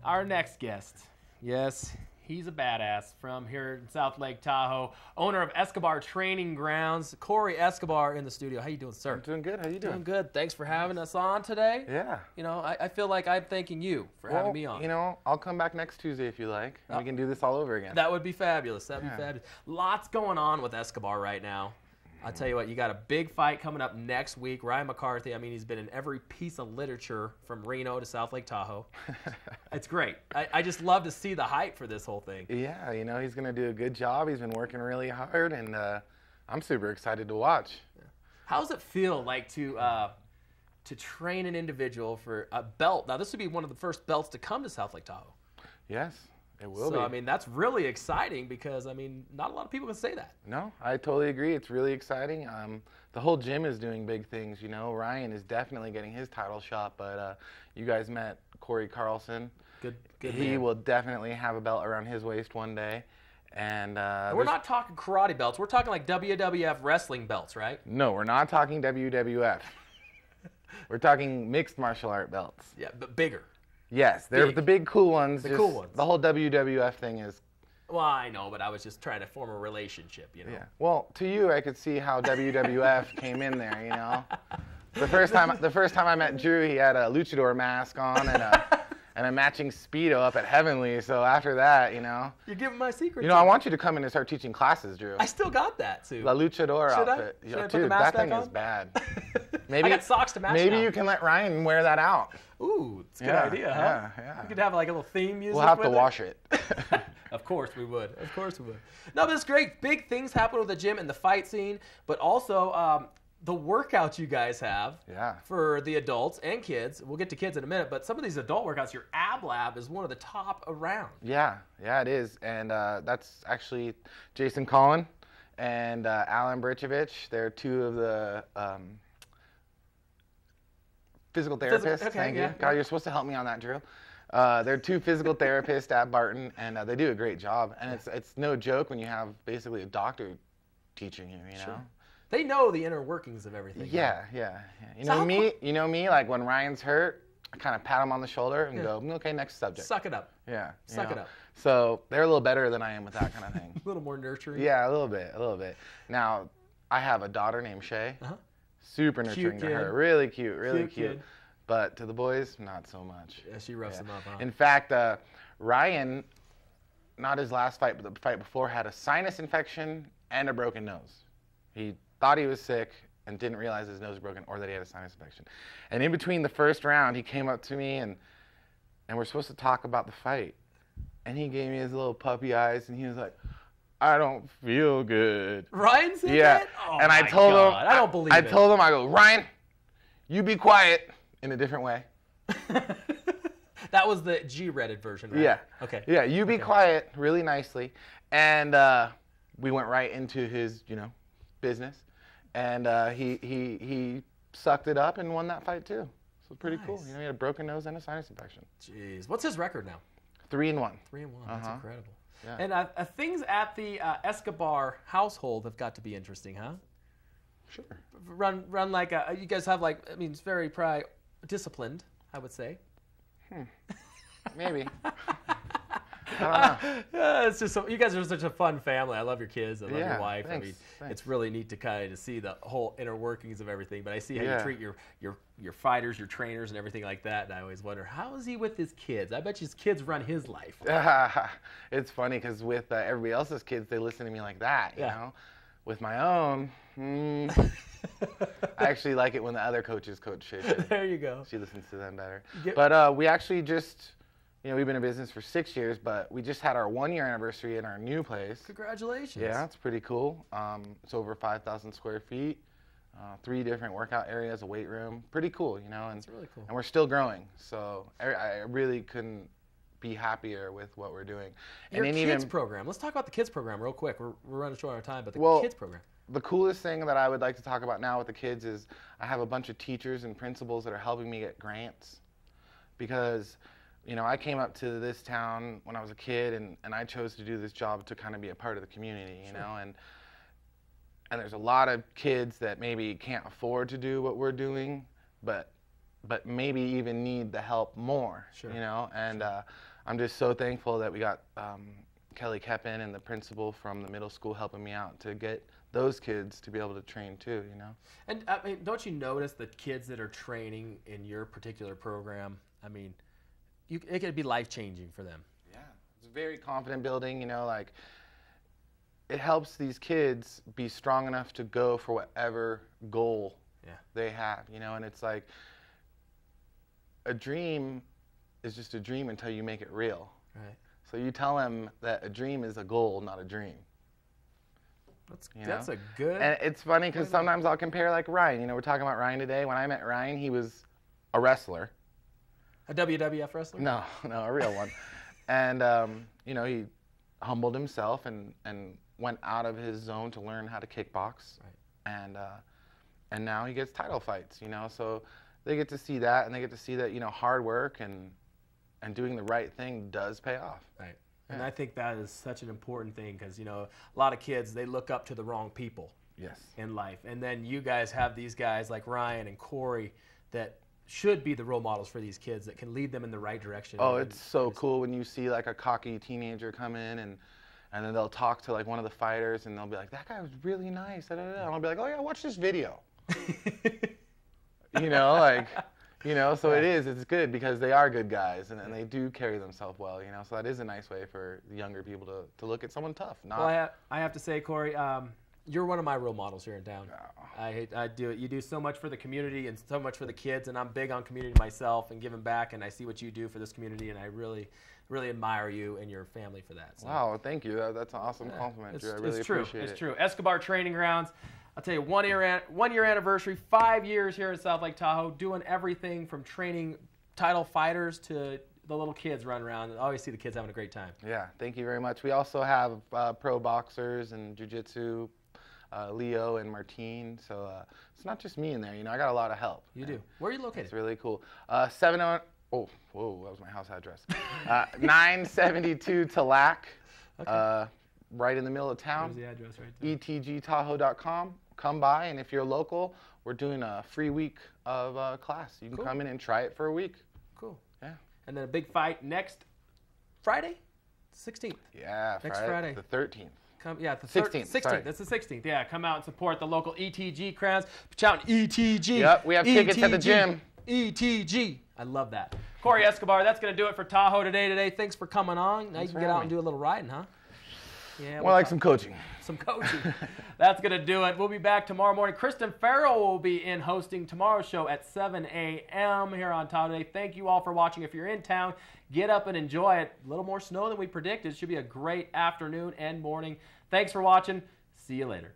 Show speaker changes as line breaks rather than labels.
Our next guest, yes, he's a badass from here in South Lake Tahoe, owner of Escobar Training Grounds, Corey Escobar in the studio. How you doing, sir?
I'm doing good. How you doing?
Doing good. Thanks for having us on today.
Yeah.
You know, I feel like I'm thanking you for having me on.
You know, I'll come back next Tuesday if you like, and we can do this all over again.
That would be fabulous. That'd be fabulous. Lots going on with Escobar right now. I'll tell you what, you got a big fight coming up next week. Ryan McCarthy, I mean, he's been in every piece of literature from Reno to South Lake Tahoe. It's great. I just love to see the hype for this whole thing.
Yeah, you know, he's going to do a good job. He's been working really hard, and I'm super excited to watch.
How does it feel like to train an individual for a belt? Now, this would be one of the first belts to come to South Lake Tahoe.
Yes. It will be.
So, I mean, that's really exciting because, I mean, not a lot of people can say that.
No, I totally agree. It's really exciting. The whole gym is doing big things, you know. Ryan is definitely getting his title shot, but you guys met Corey Carlson.
Good
He
man.
will definitely have a belt around his waist one day. And
we're not talking karate belts. We're talking like WWF wrestling belts, right?
No, we're not talking WWF. We're talking mixed martial art belts.
Yeah, but bigger.
Yes, they're
Big.
the big cool ones.
The cool ones.
The whole WWF thing is.
Well, I know, but I was just trying to form a relationship, you know.
Yeah. Well, to you, I could see how WWF came in there. You know, the first time I met Drew, he had a luchador mask on and a matching Speedo up at Heavenly. So after that, you know.
You're giving my secret.
You know, I want you to come in and start teaching classes, Drew.
I still got that too.
The luchador
Should
outfit.
I? Should I put
Dude,
the mask
that thing
back
is
on?
bad.
I got socks to match
Maybe
now.
you can let Ryan wear that out.
Ooh, it's a good
Yeah,
idea, huh?
yeah.
We could have like a little theme music.
We'll have to
with
wash it.
Of course we would. Of course we would. No, but it's great. Big things happen with the gym and the fight scene, but also the workouts you guys have for the adults and kids. We'll get to kids in a minute, but some of these adult workouts, your ab lab is one of the top around.
Yeah, it is. And that's actually Jason Collin and Alan Brichovich. They're two of the physical therapists.
Okay,
Thank you.
yeah.
God, you're supposed to help me on that, Drew. They're two physical therapists at Barton, and they do a great job. And it's no joke when you have basically a doctor teaching you, you know?
Sure. They know the inner workings of everything.
Yeah. You know me, like when Ryan's hurt, I kind of pat him on the shoulder and go, okay, next subject.
Suck it up.
Yeah.
Suck it up.
So they're a little better than I am with that kind of thing.
A little more nurturing.
Yeah, a little bit. Now, I have a daughter named Shay. Super nurturing to her. Really cute, really cute. But to the boys, not so much.
Yeah, she roughs them up, huh?
In fact, Ryan, not his last fight, but the fight before, had a sinus infection and a broken nose. He thought he was sick and didn't realize his nose was broken or that he had a sinus infection. And in between the first round, he came up to me and we're supposed to talk about the fight. And he gave me his little puppy eyes and he was like, I don't feel good.
Ryan said that? Oh,
and I told him,
I don't believe it.
I told him, I go, Ryan, you be quiet, in a different way.
That was the G-rated version, right?
Yeah.
Okay.
Yeah, you be quiet really nicely. And we went right into his, business. And he sucked it up and won that fight too. So pretty cool. He had a broken nose and a sinus infection.
Jeez. What's his record now?
3-1.
3-1. That's incredible.
Yeah.
And things at the Escobar household have got to be interesting, huh?
Sure.
Run like you guys have it's very disciplined, I would say.
Maybe. I don't know.
It's just you guys are such a fun family. I love your kids. I love your wife.
Thanks,
it's really neat to kind of see the whole inner workings of everything. But I see how you treat your fighters, your trainers, and everything like that. And I always wonder, how is he with his kids? I bet his kids run his life.
It's funny because with everybody else's kids, they listen to me like that, you know? With my own, I actually like it when the other coaches coach Shay.
There you go.
She listens to them better. But we actually just, we've been in business for 6 years, but we just had our 1-year anniversary in our new place.
Congratulations.
Yeah, it's pretty cool. It's over 5,000 square feet, 3 different workout areas, a weight room. Pretty cool, And
it's really cool.
And we're still growing, so I really couldn't be happier with what we're doing.
Your kids program. Let's talk about the kids program real quick. We're running short on time, but the kids program.
The coolest thing that I would like to talk about now with the kids is I have a bunch of teachers and principals that are helping me get grants because, I came up to this town when I was a kid and I chose to do this job to kind of be a part of the community, and there's a lot of kids that maybe can't afford to do what we're doing, but maybe even need the help more, and I'm just so thankful that we got Kelly Keppen and the principal from the middle school helping me out to get those kids to be able to train too, you know.
And I mean, don't you notice the kids that are training in your particular program? I mean, it could be life-changing for them.
Yeah, it's very confident building, you know, like it helps these kids be strong enough to go for whatever goal they have, you know, and it's like a dream is just a dream until you make it real.
Right.
So you tell them that a dream is a goal, not a dream.
That's a good...
And it's funny because sometimes I'll compare like Ryan. You know, we're talking about Ryan today. When I met Ryan, he was a wrestler.
A WWF wrestler?
No, a real one. And, you know, he humbled himself and went out of his zone to learn how to kickbox. Right. And now he gets title fights, you know. So they get to see that, and they get to see that, you know, hard work and doing the right thing does pay off.
Right. And I think that is such an important thing because, you know, a lot of kids, they look up to the wrong people in life. And then you guys have these guys like Ryan and Corey that should be the role models for these kids that can lead them in the right direction.
Oh, it's so cool when you see like a cocky teenager come in and then they'll talk to like one of the fighters and they'll be like, that guy was really nice. And I'll be like, oh yeah, watch this video. You know, like... You know, so it's good because they are good guys and they do carry themselves well, you know, so that is a nice way for the younger people to look at someone tough.
Well, I have to say, Corey, you're one of my role models here in town. I do it. You do so much for the community and so much for the kids, and I'm big on community myself and giving back, and I see what you do for this community, and I really, really admire you and your family for that. So.
Wow, thank you. That's an awesome compliment, Drew. I really appreciate it.
It's true. Escobar Training Grounds. I'll tell you, one year anniversary, 5 years here in South Lake Tahoe, doing everything from training title fighters to the little kids running around. I always see the kids having a great time.
Yeah, thank you very much. We also have pro boxers and jiu-jitsu, Leo and Martine. So it's not just me in there. You know, I got a lot of help.
You do. Where are you located?
It's really cool. 70. Oh, whoa, that was my house address. 972 Talac. Okay. Right in the middle of town.
There's the address right there.
etgtahoe.com. Come by, and if you're local, we're doing a free week of class. You can come in and try it for a week.
Cool.
Yeah.
And then a big fight next Friday, 16th.
Yeah,
next Friday.
The 13th.
The
16th.
16th. That's the 16th. Yeah, come out and support the local ETG crowds. Shout ETG.
Yep, we have tickets at the gym.
ETG. I love that. Corey Escobar, that's going to do it for Tahoe today. Thanks for coming on. Now you can get out and do a little riding, huh?
Yeah, more like some coaching.
Some coaching. That's going to do it. We'll be back tomorrow morning. Kristen Farrell will be in hosting tomorrow's show at 7 a.m. here on Tahoe today. Thank you all for watching. If you're in town, get up and enjoy it. A little more snow than we predicted. It should be a great afternoon and morning. Thanks for watching. See you later.